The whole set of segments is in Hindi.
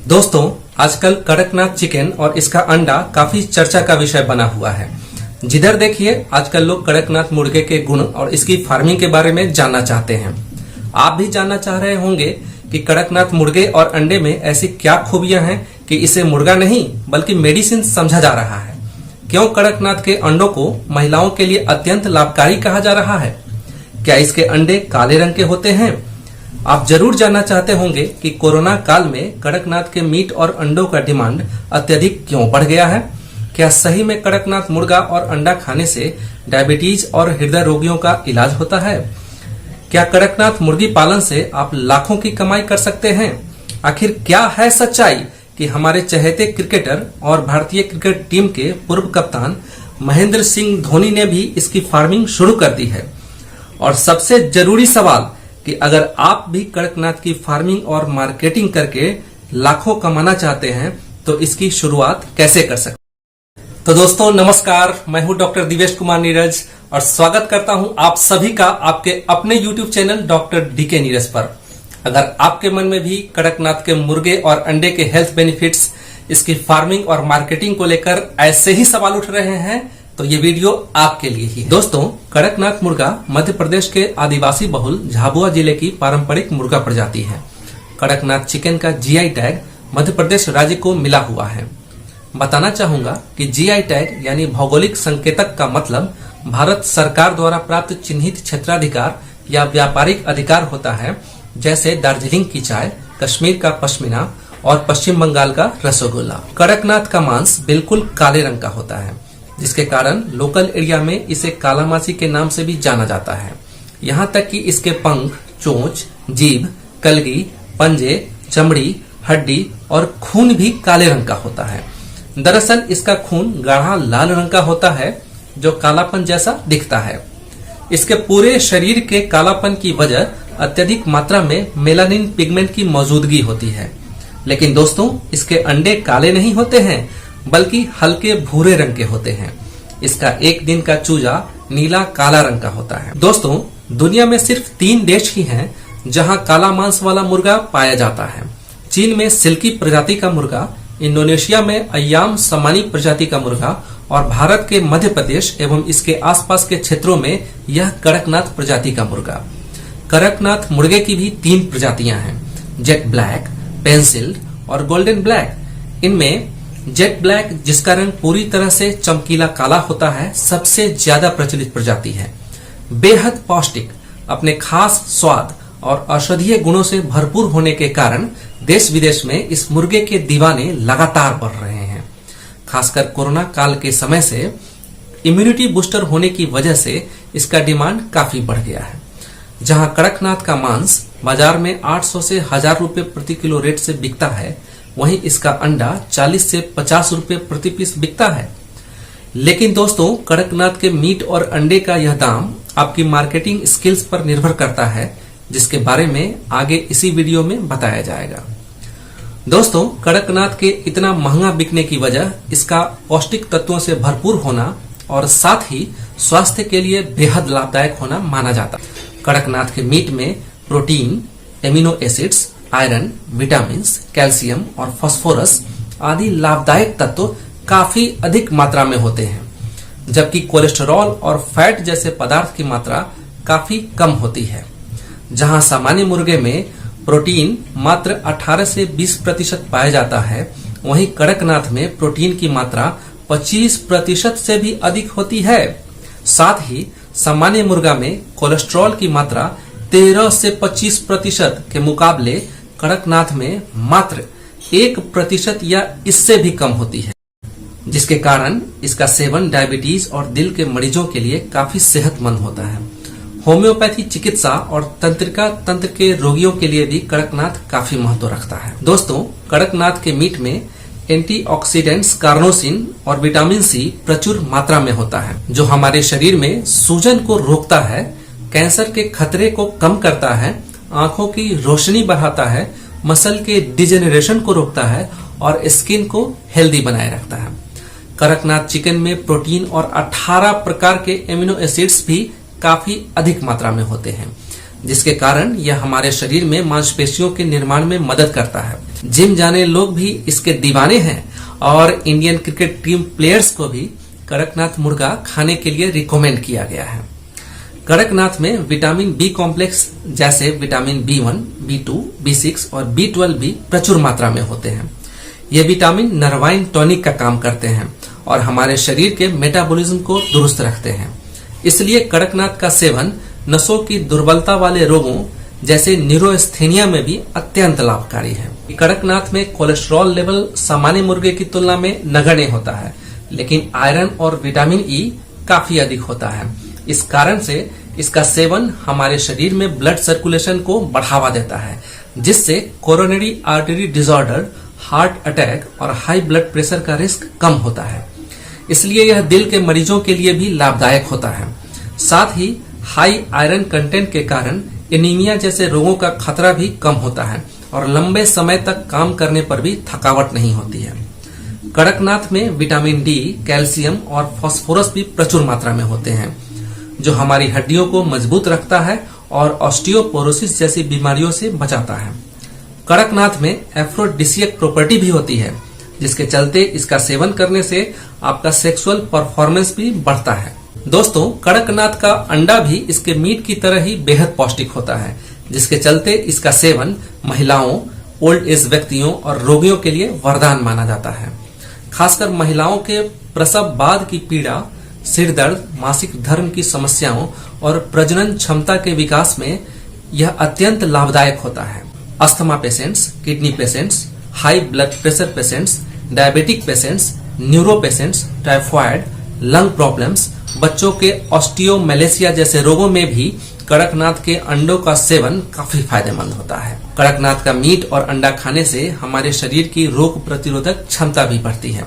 दोस्तों, आजकल कड़कनाथ चिकन और इसका अंडा काफी चर्चा का विषय बना हुआ है। जिधर देखिए आजकल लोग कड़कनाथ मुर्गे के गुण और इसकी फार्मिंग के बारे में जानना चाहते हैं। आप भी जानना चाह रहे होंगे कि कड़कनाथ मुर्गे और अंडे में ऐसी क्या खूबियां हैं कि इसे मुर्गा नहीं बल्कि मेडिसिन समझा जा रहा है। क्यों कड़कनाथ के अंडों को महिलाओं के लिए अत्यंत लाभकारी कहा जा रहा है? क्या इसके अंडे काले रंग के होते हैं? आप जरूर जानना चाहते होंगे कि कोरोना काल में कड़कनाथ के मीट और अंडों का डिमांड अत्यधिक क्यों बढ़ गया है। क्या सही में कड़कनाथ मुर्गा और अंडा खाने से डायबिटीज और हृदय रोगियों का इलाज होता है? क्या कड़कनाथ मुर्गी पालन से आप लाखों की कमाई कर सकते हैं? आखिर क्या है सच्चाई कि हमारे चहेते क्रिकेटर और भारतीय क्रिकेट टीम के पूर्व कप्तान महेंद्र सिंह धोनी ने भी इसकी फार्मिंग शुरू कर दी है। और सबसे जरूरी सवाल कि अगर आप भी कड़कनाथ की फार्मिंग और मार्केटिंग करके लाखों कमाना चाहते हैं तो इसकी शुरुआत कैसे कर सकते हैं। तो दोस्तों नमस्कार, मैं हूं डॉक्टर दिवेश कुमार नीरज और स्वागत करता हूं आप सभी का आपके अपने YouTube channel doctor DK Neeraj पर। अगर आपके मन में भी कड़कनाथ के मुर्गे और अंडे के हेल्थ बेनिफिट्स, इसकी फार्मिंग और मार्केटिंग को लेकर ऐसे ही सवाल उठ रहे हैं तो ये वीडियो आपके लिए ही है। दोस्तों, कड़कनाथ मुर्गा मध्य प्रदेश के आदिवासी बहुल झाबुआ जिले की पारंपरिक मुर्गा प्रजाति है। कड़कनाथ चिकन का जीआई टैग मध्य प्रदेश राज्य को मिला हुआ है। बताना चाहूंगा कि जीआई टैग यानी भौगोलिक संकेतक का मतलब भारत सरकार द्वारा प्राप्त चिन्हित क्षेत्राधिकार या व्यापारिक अधिकार होता है, जैसे दार्जिलिंग की चाय, कश्मीर का पश्मीना और पश्चिम बंगाल का रसगुल्ला। कड़कनाथ का मांस बिल्कुल काले रंग का होता है, जिसके कारण लोकल एरिया में इसे कालामासी के नाम से भी जाना जाता है। यहाँ तक कि इसके पंख, चोंच, जीभ, कलगी, पंजे, चमड़ी, हड्डी और खून भी काले रंग का होता है। दरअसल इसका खून गाढ़ा लाल रंग का होता है जो कालापन जैसा दिखता है। इसके पूरे शरीर के कालापन की वजह अत्यधिक मात्रा में मेलानिन पिगमेंट की मौजूदगी होती है। लेकिन दोस्तों, इसके अंडे काले नहीं होते हैं बल्कि हल्के भूरे रंग के होते हैं। इसका एक दिन का चूजा नीला काला रंग का होता है। दोस्तों, दुनिया में सिर्फ 3 देश ही हैं जहां काला मांस वाला मुर्गा पाया जाता है। चीन में सिल्की प्रजाति का मुर्गा, इंडोनेशिया में अय्याम समानी प्रजाति का मुर्गा और भारत के मध्य प्रदेश एवं इसके आसपास के क्षेत्रों में यह कड़कनाथ प्रजाति का मुर्गा। कड़कनाथ मुर्गे की भी 3 प्रजातियां हैं, जेट ब्लैक, पेंसिल्ड और गोल्डन ब्लैक। इनमें जेट ब्लैक, जिसका रंग पूरी तरह से चमकीला काला होता है, सबसे ज्यादा प्रचलित प्रजाति है। बेहद पौष्टिक, अपने खास स्वाद और औषधीय गुणों से भरपूर होने के कारण देश विदेश में इस मुर्गे के दीवाने लगातार बढ़ रहे हैं। खासकर कोरोना काल के समय से इम्यूनिटी बूस्टर होने की वजह से इसका डिमांड काफी बढ़ गया है। जहां कड़कनाथ का मांस बाजार में 800 से 1000 रुपए प्रति किलो रेट से बिकता है, वहीं इसका अंडा 40 से 50 रुपए प्रति पीस बिकता है। लेकिन दोस्तों, कड़कनाथ के मीट और अंडे का यह दाम आपकी मार्केटिंग स्किल्स पर निर्भर करता है, जिसके बारे में आगे इसी वीडियो में बताया जाएगा। दोस्तों, कड़कनाथ के इतना महंगा बिकने की वजह इसका पौष्टिक तत्वों से भरपूर होना और साथ ही स्वास्थ्य के लिए बेहद लाभदायक होना माना जाता है। कड़कनाथ के मीट में protein, amino acids, iron, vitamin, calcium और फास्फोरस आदि लाभदायक तत्व काफी अधिक मात्रा में होते हैं, जबकि कोलेस्टेरॉल और फैट जैसे पदार्थ की मात्रा काफी कम होती है। जहां सामान्य मुर्गे में प्रोटीन मात्र 18 से 20% पाया जाता है, वहीं कड़कनाथ में प्रोटीन की मात्रा 25% से भी अधिक होती है। साथ ही सामान्य मुर्गा में कोलेस्ट्रॉल की मात्रा 13 से 25% के मुकाबले कड़कनाथ में मात्र 1% या इससे भी कम होती है, जिसके कारण इसका सेवन डायबिटीज और दिल के मरीजों के लिए काफी सेहतमंद होता है। होम्योपैथी चिकित्सा और तंत्रिका तंत्र के रोगियों के लिए भी कड़कनाथ काफी महत्व रखता है। दोस्तों, कड़कनाथ के मीट में एंटीऑक्सीडेंट्स कार्नोसिन और विटामिन सी प्रचुर मात्रा में होता है, जो हमारे शरीर में सूजन को रोकता है, कैंसर के खतरे को कम करता है, आंखों की रोशनी बढ़ाता है, मसल के डिजेनरेशन को रोकता है और स्किन को हेल्दी बनाए रखता है। कड़कनाथ चिकन में प्रोटीन और 18 प्रकार के एमिनो एसिड्स भी काफी अधिक मात्रा में होते हैं, जिसके कारण यह हमारे शरीर में मांसपेशियों के निर्माण में मदद करता है। जिम जाने लोग भी इसके दीवाने हैं और इंडियन क्रिकेट टीम प्लेयर्स को भी कड़कनाथ मुर्गा खाने के लिए रिकमेंड किया गया है। कड़कनाथ में विटामिन बी कॉम्प्लेक्स जैसे विटामिन B1, B2, B6 और B12 भी प्रचुर मात्रा में होते हैं। ये विटामिन नर्वाइन टॉनिक का काम करते हैं और हमारे शरीर के मेटाबॉलिज्म को दुरुस्त रखते हैं। इसलिए कड़कनाथ का सेवन नसों की दुर्बलता वाले रोगों जैसे न्यूरोस्थेनिया में भी अत्यंत लाभकारी है। कड़कनाथ में कोलेस्ट्रॉल लेवल सामान्य मुर्गे की तुलना में नगण्य होता है, लेकिन आयरन और विटामिन ई काफी अधिक होता है। इस कारण से इसका सेवन हमारे शरीर में ब्लड सर्कुलेशन को बढ़ावा देता है, जिससे coronary artery disorder, heart attack और हाई ब्लड प्रेशर का रिस्क कम होता है। इसलिए यह दिल के मरीजों के लिए भी लाभदायक होता है। साथ ही हाई आयरन कंटेंट के कारण एनीमिया जैसे रोगों का खतरा भी कम होता है और लंबे समय तक काम करने पर भी थकावट नहीं होती है। कड़कनाथ में विटामिन डी, कैल्शियम और फास्फोरस भी प्रचुर मात्रा में होते हैं, जो हमारी हड्डियों को मजबूत रखता है और ऑस्टियोपोरोसिस जैसी बीमारियों से बचाता है। कड़कनाथ में एफ्रोडिसियक प्रॉपर्टी भी होती है, जिसके चलते इसका सेवन करने से आपका सेक्सुअल परफॉर्मेंस भी बढ़ता है। दोस्तों, कड़कनाथ का अंडा भी इसके मीट की तरह ही बेहद पौष्टिक होता है, जिसके चलते इसका सेवन महिलाओं, ओल्ड एज व्यक्तियों और रोगियों के लिए वरदान माना जाता है। खासकर महिलाओं के प्रसव बाद की पीड़ा, सिर दर्द, मासिक धर्म की समस्याओं और प्रजनन क्षमता के विकास में यह अत्यंत लाभदायक होता है। Asthma patients, kidney patients, high blood pressure patients, diabetic patients, neuro patients, typhoid, lung problems, बच्चों के ऑस्टियोमेलेसिया जैसे रोगों में भी कड़कनाथ के अंडों का सेवन काफी फायदेमंद होता है। कड़कनाथ का मीट और अंडा खाने से हमारे शरीर की रोग प्रतिरोधक क्षमता भी बढ़ती है।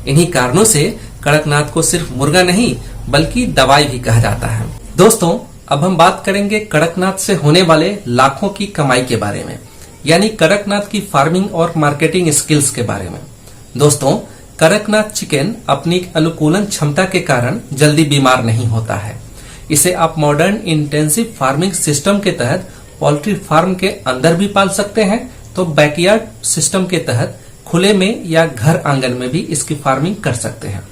इन्हीं कारणों से कड़कनाथ को सिर्फ मुर्गा नहीं बल्कि दवाई भी कहा जाता है। दोस्तों, अब हम बात करेंगे कड़कनाथ से होने वाले लाखों की कमाई के बारे में, यानी कड़कनाथ की फार्मिंग और मार्केटिंग स्किल्स के बारे में। दोस्तों, कड़कनाथ चिकन अपनी अनुकूलन क्षमता के कारण जल्दी बीमार नहीं होता है। इसे आप मॉडर्न इंटेंसिव फार्मिंग सिस्टम के तहत पोल्ट्री फार्म के अंदर भी पाल सकते हैं, तो बैकयार्ड सिस्टम के तहत खुले में या घर आंगन में भी इसकी फार्मिंग कर सकते हैं।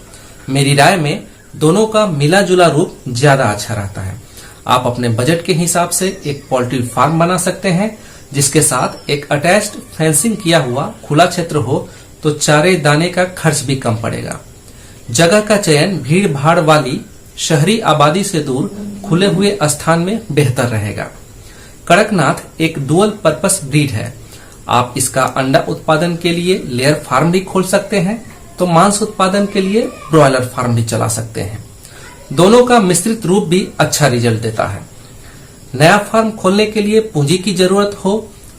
मेरी राय में दोनों का मिला जुला रूप ज्यादा अच्छा रहता है। आप अपने बजट के हिसाब से एक पोल्ट्री फार्म बना सकते हैं, जिसके साथ एक अटैच्ड फेंसिंग किया हुआ खुला क्षेत्र हो तो चारे दाने का खर्च भी कम पड़ेगा। जगह का चयन भीड़ भाड़ वाली शहरी आबादी से दूर खुले हुए स्थान में बेहतर रहेगा। कड़कनाथ एक डुअल पर्पस ब्रीड है। आप इसका अंडा उत्पादन के लिए लेयर फार्म भी खोल सकते हैं, तो मांस उत्पादन के लिए ब्रॉयलर फार्म भी चला सकते हैं। दोनों का मिश्रित रूप भी अच्छा रिजल्ट देता है। नया फार्म खोलने के लिए पूंजी की जरूरत हो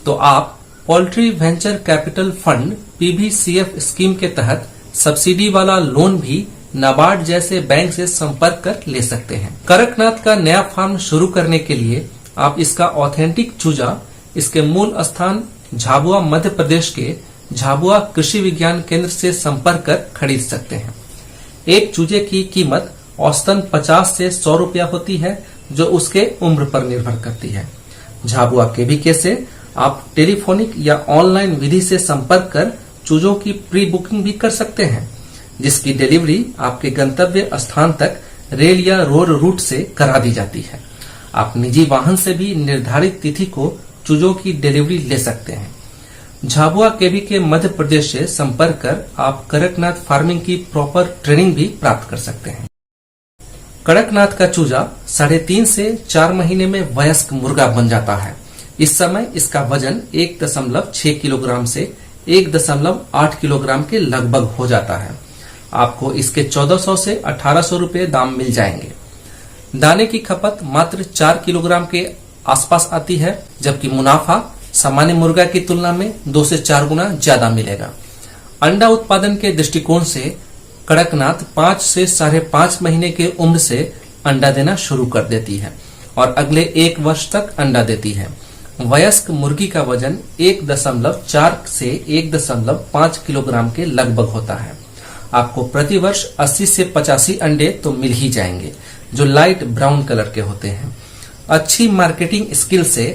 तो आप poultry venture capital fund PVCF scheme के तहत सब्सिडी वाला लोन भी नाबार्ड जैसे बैंक से संपर्क कर ले सकते हैं। कड़कनाथ का नया फार्म शुरू करने के लिए आप इसका ऑथेंटिक चूजा इसके मूल स्थान झाबुआ मध्य प्रदेश के झाबुआ कृषि विज्ञान केंद्र से संपर्क कर खरीद सकते हैं। एक चूजे की कीमत औसतन 50 से 100 रुपया होती है, जो उसके उम्र पर निर्भर करती है। झाबुआ KVK से आप टेलीफोनिक या ऑनलाइन विधि से संपर्क कर चूजों की प्री बुकिंग भी कर सकते हैं, जिसकी डिलीवरी आपके गंतव्य स्थान तक रेल या रोड रूट से करा दी जाती है। आप निजी वाहन से भी निर्धारित तिथि को चूजों की डिलीवरी ले सकते हैं। झाबुआ KVK मध्य प्रदेश से संपर्क कर आप कड़कनाथ फार्मिंग की प्रॉपर ट्रेनिंग भी प्राप्त कर सकते हैं। कड़कनाथ का चूजा 3.5 से 4 महीने में वयस्क मुर्गा बन जाता है। इस समय इसका वजन 1.6 किलोग्राम से 1.8 किलोग्राम के लगभग हो जाता है। आपको इसके 1400 से 1800 रुपए दाम मिल जाएंगे। दाने की खपत मात्र 4 किलोग्राम के आसपास आती है, जबकि मुनाफा सामान्य मुर्गा की तुलना में 2 से 4 गुना ज्यादा मिलेगा। अंडा उत्पादन के दृष्टिकोण से कड़कनाथ 5 से 5.5 महीने के उम्र से अंडा देना शुरू कर देती है और अगले 1 वर्ष तक अंडा देती है। वयस्क मुर्गी का वजन 1.4 से 1.5 किलोग्राम के लगभग होता है। आपको प्रति वर्ष 80 से 85 अंडे तो मिल ही जाएंगे, जो लाइट ब्राउन कलर के होते हैं। अच्छी मार्केटिंग स्किल से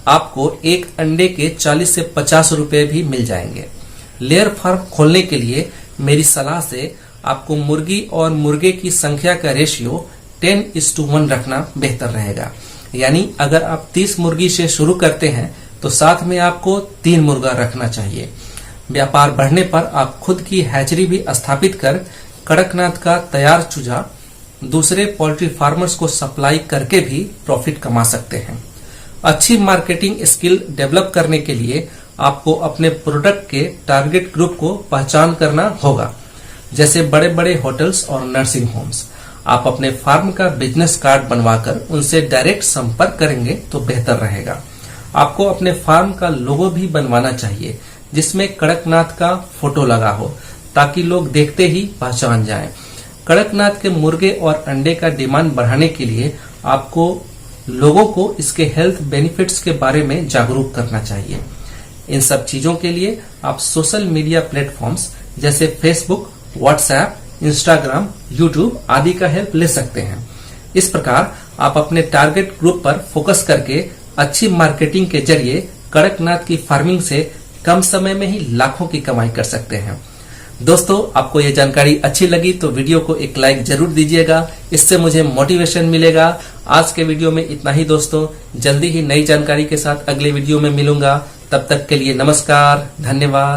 आपको एक अंडे के 40 से 50 रुपए भी मिल जाएंगे। लेयर फार्म खोलने के लिए मेरी सलाह से आपको मुर्गी और मुर्गे की संख्या का रेशियो 10:1 रखना बेहतर रहेगा। यानी अगर आप 30 मुर्गी से शुरू करते हैं तो साथ में आपको 3 मुर्गा रखना चाहिए। व्यापार बढ़ने पर आप खुद की हैचरी भी स्थापित कर कड़कनाथ का तैयार चूजा दूसरे पोल्ट्री फार्मर्स को सप्लाई करके भी प्रॉफिट कमा सकते हैं। अच्छी मार्केटिंग स्किल डेवलप करने के लिए आपको अपने प्रोडक्ट के टारगेट ग्रुप को पहचान करना होगा, जैसे बड़े बड़े होटल्स और नर्सिंग होम्स। आप अपने फार्म का बिजनेस कार्ड बनवाकर उनसे डायरेक्ट संपर्क करेंगे तो बेहतर रहेगा। आपको अपने फार्म का लोगो भी बनवाना चाहिए जिसमें कड़कनाथ का फोटो लगा हो, ताकि लोग देखते ही पहचान जाएं। कड़कनाथ के मुर्गे और अंडे का डिमांड बढ़ाने के लिए आपको लोगों को इसके हेल्थ बेनिफिट्स के बारे में जागरूक करना चाहिए। इन सब चीजों के लिए आप सोशल मीडिया प्लेटफॉर्म्स जैसे फेसबुक, व्हाट्सएप, इंस्टाग्राम, यूट्यूब आदि का हेल्प ले सकते हैं। इस प्रकार आप अपने टारगेट ग्रुप पर फोकस करके अच्छी मार्केटिंग के जरिए कड़कनाथ की फार्मिंग से कम समय में ही लाखों की कमाई कर सकते हैं। दोस्तों, आपको ये जानकारी अच्छी लगी तो वीडियो को एक लाइक जरूर दीजिएगा, इससे मुझे मोटिवेशन मिलेगा। आज के वीडियो में इतना ही दोस्तों, जल्दी ही नई जानकारी के साथ अगले वीडियो में मिलूंगा। तब तक के लिए नमस्कार, धन्यवाद।